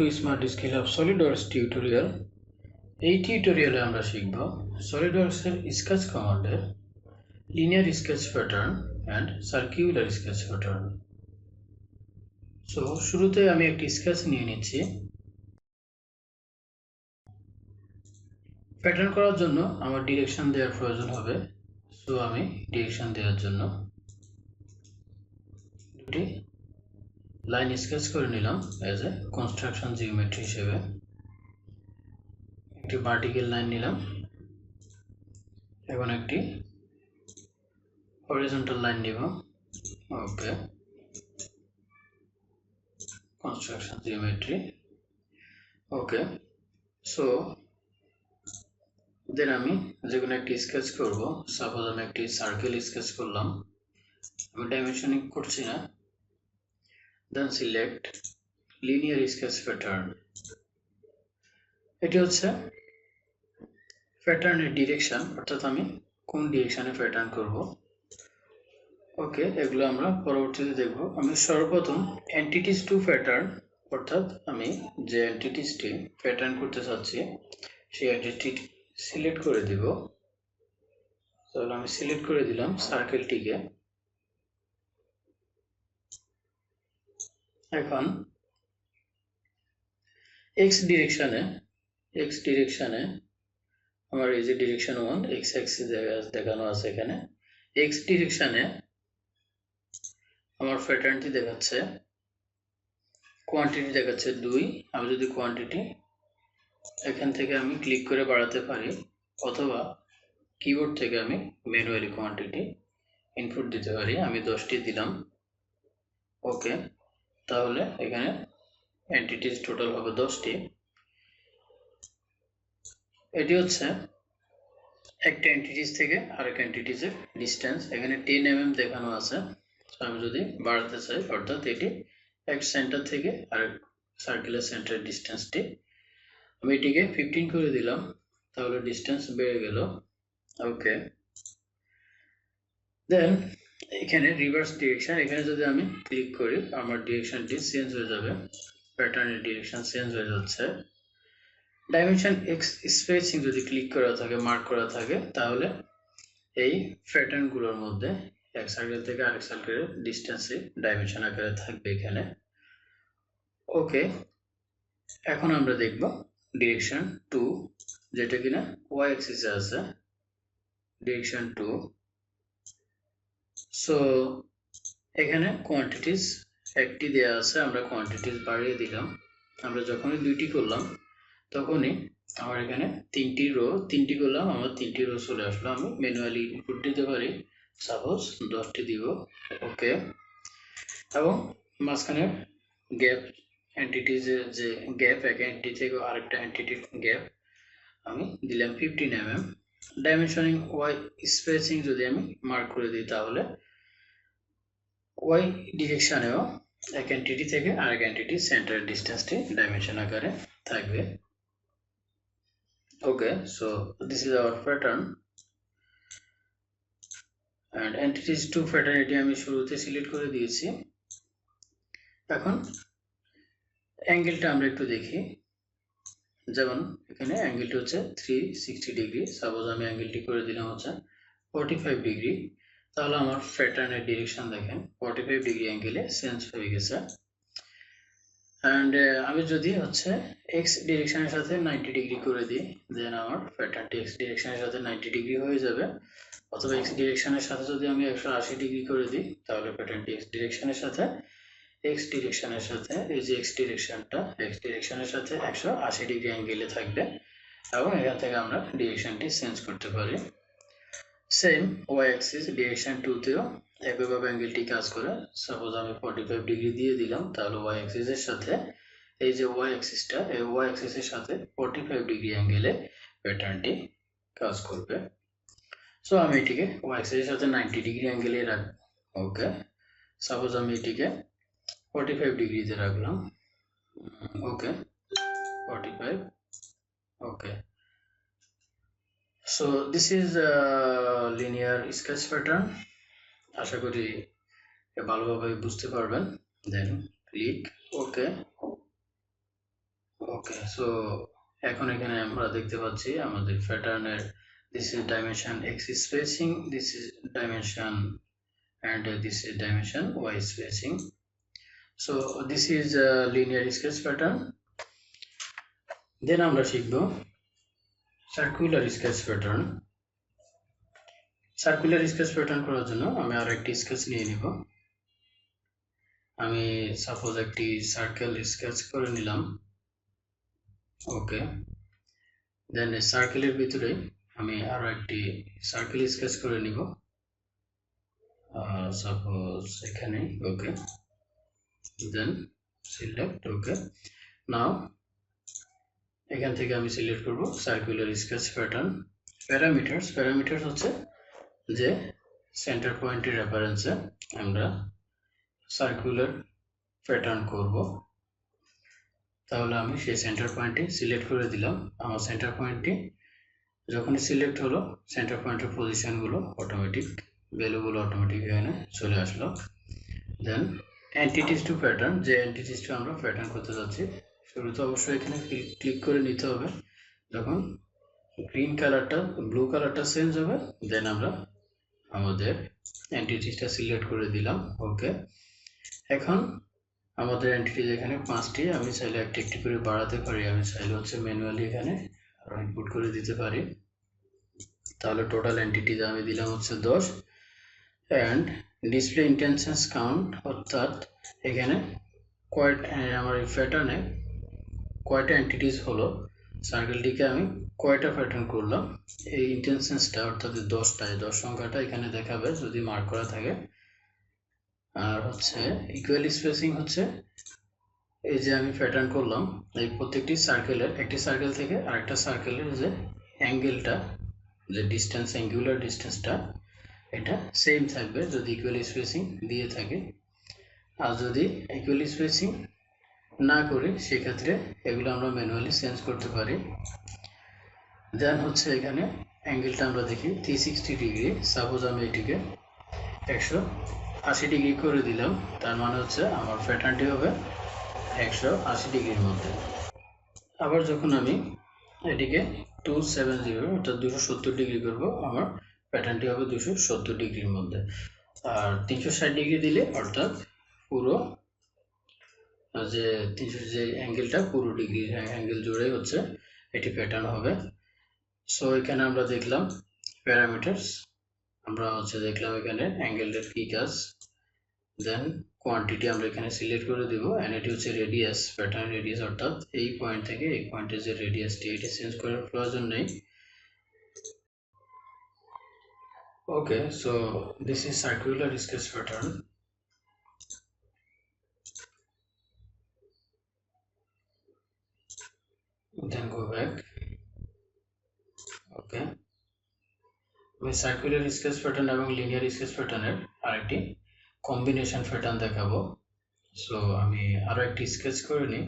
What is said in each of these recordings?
Two smart skill of SolidWorks tutorial. এই টিউটোরিয়ালে আমরা শিখব সলিডওয়ার্কসের স্কেচ কমান্ডের linear sketch pattern and circular sketch pattern. So শুরুতে আমি একটি স্কেচ নিয়ে নিচ্ছি। প্যাটার্ন করার জন্য আমার ডিরেকশন দেওয়ার প্রয়োজন হবে। সো আমি ডিরেকশন দেওয়ার জন্য দুটি লাইন স্কেচ করে নিলাম অ্যাজ এ কনস্ট্রাকশন জিওমেট্রি হিসেবে। একটি ভার্টিক্যাল লাইন নিলাম, এখন একটি হরিজন্টাল লাইন নিব। ওকে, কনস্ট্রাকশন জিওমেট্রি। ওকে, সো দেন আমি যে কোনো একটি স্কেচ করব। সাপোজ আমি একটি সার্কেল স্কেচ করলাম, আমি ডাইমেনশনিং করছি না। Then select linear sketch pattern. এটি হচ্ছে প্যাটার্নের ডিরেকশন, অর্থাৎ আমি কোন ডিরেকশনে প্যাটার্ন করব। ওকে, এগুলো আমরা পরবর্তীতে দেখব। আমি সর্বপ্রথম এন্টিটিস টু প্যাটার্ন, অর্থাৎ আমি যে এন্টিটিসটি প্যাটার্ন করতে চাচ্ছি সেই এন্টিটি সিলেক্ট করে দিব। তাহলে আমি সিলেক্ট করে দিলাম সার্কেলটিকে। এখন এক্স ডিরেকশনে আমার এই যে ডিরেকশন 1 এক্স অ্যাক্সিস দেখানো আছে। এখানে এক্স ডিরেকশনে আমার প্যাটার্নটি দেখাচ্ছে, কোয়ান্টিটি দেখাচ্ছে 2। আমি যদি কোয়ান্টিটি এখান থেকে আমি ক্লিক করে বাড়াতে পারি, অথবা কিবোর্ড থেকে আমি ম্যানুয়ালি কোয়ান্টিটি ইনপুট দিতে পারি। আমি 10টি দিলাম। ওকে, তাহলে এখানে এন্টিটিস টোটাল হবে 10টি। এটি হচ্ছে একটা এন্টিটিস থেকে আরেক এন্টিটিসের ডিস্টেন্স। এখানে 10 mm দেখানো আছে। আমি যদি বাড়াতে চাই, অর্থাৎ এটি এক সেন্টার থেকে আরেক সার্কেলের সেন্টারের ডিস্টেন্সটি, আমি এটিকে 15 করে দিলাম, তাহলে ডিস্টেন্স বেড়ে গেল। ওকে, দেন এখানে রিভার্স ডিরেকশন, এখানে যদি আমি ক্লিক করি আমার ডিরেকশনটি চেঞ্জ হয়ে যাবে, প্যাটার্নের ডিরেকশন চেঞ্জ হয়ে যাচ্ছে। ডাইমেনশন এক্স স্পেসিং যদি ক্লিক করা থাকে, মার্ক করা থাকে, তাহলে এই প্যাটার্নগুলোর মধ্যে এক সার্কেল থেকে আরেক সার্কেলের ডিস্টেন্সে ডাইমেনশন আকারে থাকবে এখানে। ওকে, এখন আমরা দেখব ডিরেকশন 2, যেটা কিনা ওয়াই অ্যাক্সিসে আছে, ডিরেকশন 2। সো এখানে কোয়ান্টিটিস একটি দেওয়া আছে, আমরা কোয়ান্টিটিস বাড়িয়ে দিলাম। আমরা যখনই 2টি করলাম তখনই আমার এখানে 3টি করলাম, আমার 3টি রো চলে আসলো। আমি ম্যানুয়ালি ইনপুট দিতে পারি, সাপোজ 10টি দিব। ওকে, এবং মাঝখানে গ্যাপ, এন্টিটিজের যে গ্যাপ, এক এন্টিটি থেকে আরেকটা এন্টিটির গ্যাপ আমি দিলাম 15 mm। ডাইমেনশনিং ওয়াই স্পেসিং যদি আমি মার্ক করে দিই, তাহলে ওয়াই ডিরেকশনেও এক এন্টিটি থেকে আরেক এন্টিটি সেন্টার ডিস্টেন্সটি ডাইমেনশন আকারে থাকবে। Okay, so this is our pattern and entities to pattern, এটি আমি শুরুতে সিলেক্ট করে দিয়েছি। এখন অ্যাঙ্গেলটা আমরা একটু দেখি। যেমন এখানে অ্যাঙ্গেলটি হচ্ছে 360 ডিগ্রি। সাপোজ আমি অ্যাঙ্গেলটি করে দিলাম হচ্ছে 45 ডিগ্রি, তাহলে আমার প্যাটার্নের ডিরেকশন দেখেন 45 ডিগ্রি অ্যাঙ্গেলে চেঞ্জ হয়ে গেছে। অ্যান্ড আমি যদি হচ্ছে এক্স ডিরেকশনের সাথে 90 ডিগ্রি করে দিই, দেন আমার প্যাটার্নটি এক্স ডিরেকশনের সাথে 90 ডিগ্রি হয়ে যাবে। অথবা এক্স ডিরেকশনের সাথে যদি আমি 180 ডিগ্রি করে দিই, তাহলে প্যাটার্নটি এক্স ডিরেকশনের সাথে এই যে এক্স ডিরেকশনের সাথে 180 ডিগ্রি অ্যাঙ্গেলে থাকবে, এবং এখান থেকে আমরা ডিরেকশনটি চেঞ্জ করতে পারি। সেম ওয়াই অ্যাক্সিস ডিরেকশন 2তেও একইভাবে অ্যাঙ্গেলটি কাজ করে। সাপোজ আমি 45 ডিগ্রি দিয়ে দিলাম, তাহলে ওয়াই অ্যাক্সিসের সাথে এই যে ওয়াই অ্যাক্সিসটা, এই ওয়াই অ্যাক্সিসের সাথে 45 ডিগ্রি অ্যাঙ্গেলে প্যাটার্নটি কাজ করবে। সো আমি এটিকে ওয়াই অ্যাক্সিসের সাথে 90 ডিগ্রি অ্যাঙ্গেলে রাখবো। ওকে, সাপোজ আমি এটিকে 45 ডিগ্রিতে রাখলাম। Okay, 45। Okay, so this is linear sketch pattern. আশা করি ভালোভাবে বুঝতে পারবেন। দেন ক্লিক ওকে। ওকে, সো এখন এখানে আমরা দেখতে পাচ্ছি আমাদের প্যাটার্নের this is dimension x spacing, this is dimension, and this is dimension y spacing. So this is a linear sketch pattern. Then আমরা শিখব circular sketch pattern. Circular sketch pattern করার জন্য আমি আর একটি স্কেচ নিয়ে নিব। আমি সাপোজ একটি সার্কেল স্কেচ করে নিলাম। ওকে, দেন সার্কেলের ভিতরে আমি আরো একটি সার্কেল স্কেচ করে নিব, সাপোজ এখানে। ওকে, দেন সিলেক্ট। ওকে, নাও এখান থেকে আমি সিলেক্ট করব সার্কুলার স্কেচ প্যাটার্ন। প্যারামিটার্স হচ্ছে যে সেন্টার পয়েন্টের রেফারেন্সে আমরা সার্কুলার প্যাটার্ন করব। তাহলে আমি সেই সেন্টার পয়েন্টটি সিলেক্ট করে দিলাম। আমার সেন্টার পয়েন্টটি যখনই সিলেক্ট হলো, সেন্টার পয়েন্টের পজিশনগুলো অটোমেটিক, ভ্যালুগুলো অটোমেটিক এখানে চলে আসলো। দেন এন্টিটিস টু প্যাটার্ন, যে এন্টিটিসটা আমরা প্যাটার্ন করতে যাচ্ছি, শুরুতে অবশ্যই এখানে ক্লিক করে নিতে হবে। যখন গ্রিন কালারটা ব্লু কালারটা চেঞ্জ হবে, দেন আমরা আমাদের এন্টিটিসটা সিলেক্ট করে দিলাম। ওকে, এখন আমাদের এন্টিটিস এখানে 5টি, আমি চাইলে একটি একটি করে বাড়াতে পারি, আমি চাইলে হচ্ছে ম্যানুয়ালি এখানে ইনপুট করে দিতে পারি। তাহলে টোটাল এন্টিটিস আমি দিলাম হচ্ছে 10। অ্যান্ড ডিসপ্লে ইন্টেনশনস কাউন্ট, অর্থাৎ এখানে আমার এই প্যাটার্নে কয়টা এন্টিটিস হলো, সার্কেলটিকে আমি কয়টা প্যাটার্ন করলাম, এই ইন্টেনশনসটা অর্থাৎ 10টায় 10 সংখ্যাটা এখানে দেখাবে যদি মার্ক করা থাকে। আর হচ্ছে ইকুয়াল স্পেসিং হচ্ছে এই যে আমি প্যাটার্ন করলাম, এই প্রত্যেকটি সার্কেলের, একটি সার্কেল থেকে আরেকটা সার্কেলের যে অ্যাঙ্গেলটা, যে ডিস্টেন্স, অ্যাঙ্গুলার ডিস্টেন্সটা, এটা সেম থাকবে যদি ইকুয়াল স্পেসিং দিয়ে থাকে। আর যদি ইকুয়াল স্পেসিং না করি, সেক্ষেত্রে এগুলো আমরা ম্যানুয়ালি চেঞ্জ করতে পারি। দেন হচ্ছে এখানে অ্যাঙ্গেলটা আমরা দেখি 360 ডিগ্রি। সাপোজ আমি এটিকে 180 ডিগ্রি করে দিলাম, তার মানে হচ্ছে আমার প্যাটার্নটি হবে 180 ডিগ্রির মধ্যে। আবার যখন আমি এটিকে 270 অর্থাৎ 270 ডিগ্রি করব, আমার প্যাটার্নটি হবে 270 ডিগ্রির মধ্যে। আর 360 ডিগ্রি দিলে অর্থাৎ পুরো যে 300 যে অ্যাঙ্গেলটা, পুরো ডিগ্রি অ্যাঙ্গেল জুড়ে হচ্ছে এটি প্যাটার্ন হবে। সো এখানে আমরা দেখলাম প্যারামিটার্স, আমরা হচ্ছে দেখলাম এখানে অ্যাঙ্গেলের কি কাজ। দেন কোয়ান্টিটি আমরা এখানে সিলেক্ট করে দিব, এন্ড এটি হচ্ছে রেডিয়াস, প্যাটার্ন রেডিয়াস, অর্থাৎ এই পয়েন্ট থেকে এই পয়েন্টের যে রেডিয়াসটি, এটি চেঞ্জ করার প্রয়োজন নেই। Okay, so this is circular sketch pattern. Then go back. Okay, আমি সার্কুলার স্কেচ প্যাটার্ন এবং লিনিয়ার স্কেচ প্যাটার্নের আরেকটি কম্বিনেশন প্যাটার্ন দেখাবো। সো আমি আরো একটি স্কেচ করে নিই।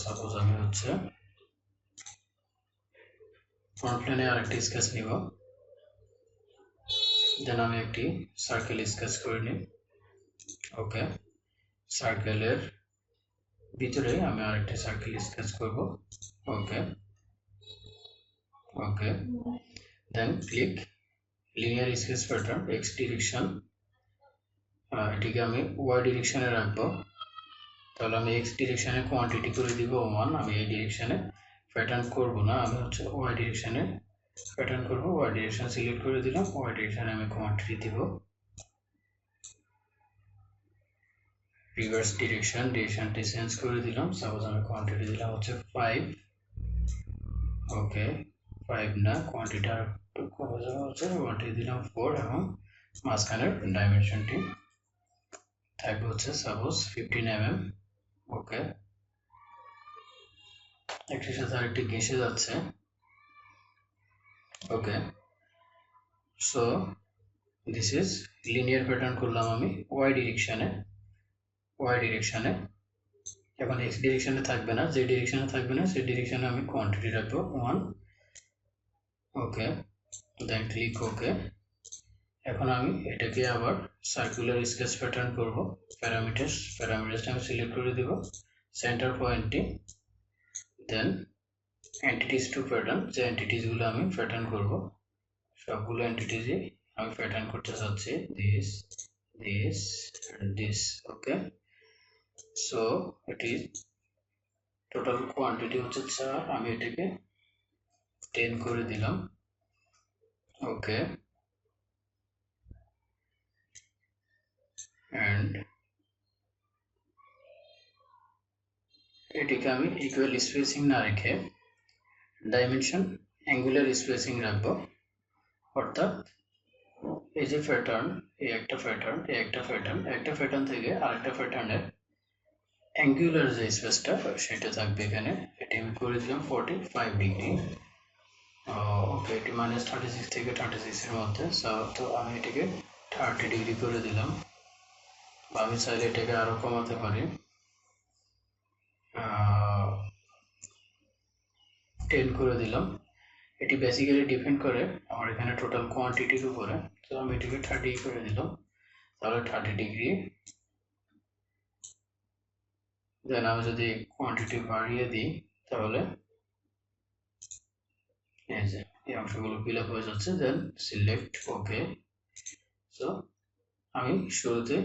সাপোজ আমি হচ্ছে ফ্রন্ট প্লেনে আরেকটি স্কেচ নিব। দেন আমি একটি সার্কেল স্কেচ করে নিই। ওকে, সার্কেলের ভিতরে আমি আরেকটি সার্কেল স্কেচ করব। Okay, okay, then click linear sketch pattern, X direction, এটিকে আমি ওয়াই ডিরেকশনে রাখবো। তাহলে আমি এক্স ডিরেকশনে কোয়ান্টিটি করে দিব 1, আমি এই ডিরেকশনে প্যাটার্ন করব না, আমি হচ্ছে ওয়াই ডিরেকশনে প্যাটার্ন করব। ওয়াই ডিরেকশন সিলেক্ট করে দিলাম, ওয়াই ডিরেকশনে আমি কোয়ান্টিটি দিব। রিভার্স ডিরেকশনটি চেঞ্জ করে দিলাম, সাপোজ আমি কোয়ান্টিটি দিলাম হচ্ছে 5। ওকে, 5 না, কোয়ান্টিটি আর একটু কমে যাবে, হচ্ছে কোয়ান্টিটি দিলাম 4, এবং মাঝখানের ডাইমেনশনটি থাকবে হচ্ছে সাপোজ 15 mm। ওকে, একটির সাথে আরেকটি ঘেঁষে যাচ্ছে। Okay, so this is linear pattern করলাম আমি ওয়াই ডিরেকশনে। এখন এক্স ডিরেকশনে থাকবে না, যে ডিরেকশনে থাকবে না সেই ডিরেকশনে আমি কোয়ান্টিটি রাখবো 1। ওকে, দেন ক্লিক ওকে। এখন আমি এটাকে আবার সার্কুলার স্কেচ প্যাটার্ন করব। প্যারামিটারসটা আমি সিলেক্ট করে দিব, সেন্টার পয়েন্টটি, দেন এন্টিটিস টু প্যাটার্ন, যে এন্টিটিসগুলো আমি প্যাটার্ন করব সবগুলো এন্টিটিসই আমি প্যাটার্ন করতে চাচ্ছি, this this and this. Okay, so এটি টোটাল কোয়ান্টিটি হচ্ছে 4, আমি এটাকে 10 করে দিলাম। ওকে, অ্যান্ড এটিকে আমি ইকুয়াল স্পেসিং না রেখে ডাইমেনশন অ্যাঙ্গুলার স্পেসিং রাখবো, অর্থাৎ এই যে প্যাটার্ন, এই একটা প্যাটার্ন, এই একটা প্যাটার্ন, একটা প্যাটার্ন থেকে আরেকটা প্যাটার্নের অ্যাঙ্গুলার যে স্পেসটা সেটা থাকবে এখানে। এটি আমি করে দিলাম 45 ডিগ্রি। ওকে, এটি -36 থেকে 36 এর মধ্যে, তো আমি এটাকে 30 ডিগ্রি করে দিলাম। আমি চাইলে এটাকে আরো কমাতে পারি, 10 করে দিলাম। এটি বেসিক্যালি ডিপেন্ড করে আমার এখানে টোটাল কোয়ান্টিটির উপরে, তো আমি এটিকে 30 করে দিলাম, তাহলে 30 ডিগ্রি। দেন আমি যদি কোয়ান্টিটি বাড়িয়ে দিই তাহলে এই যে এই অংশগুলো ফিল আপ হয়ে যাচ্ছে। দেন সিলেক্ট ওকে। সো আমি শুরুতে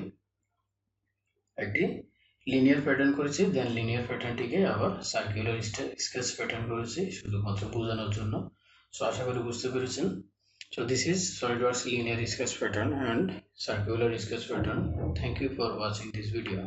একটি লিনিয়ার প্যাটার্ন করেছি, দেন লিনিয়ার প্যাটার্নটিকে আবার সার্কুলার স্কেচ প্যাটার্ন করেছি শুধুমাত্র বোঝানোর জন্য। সো আশা করি বুঝতে পেরেছেন। So this is SolidWorks linear sketch pattern and circular sketch pattern. Thank you for watching this video.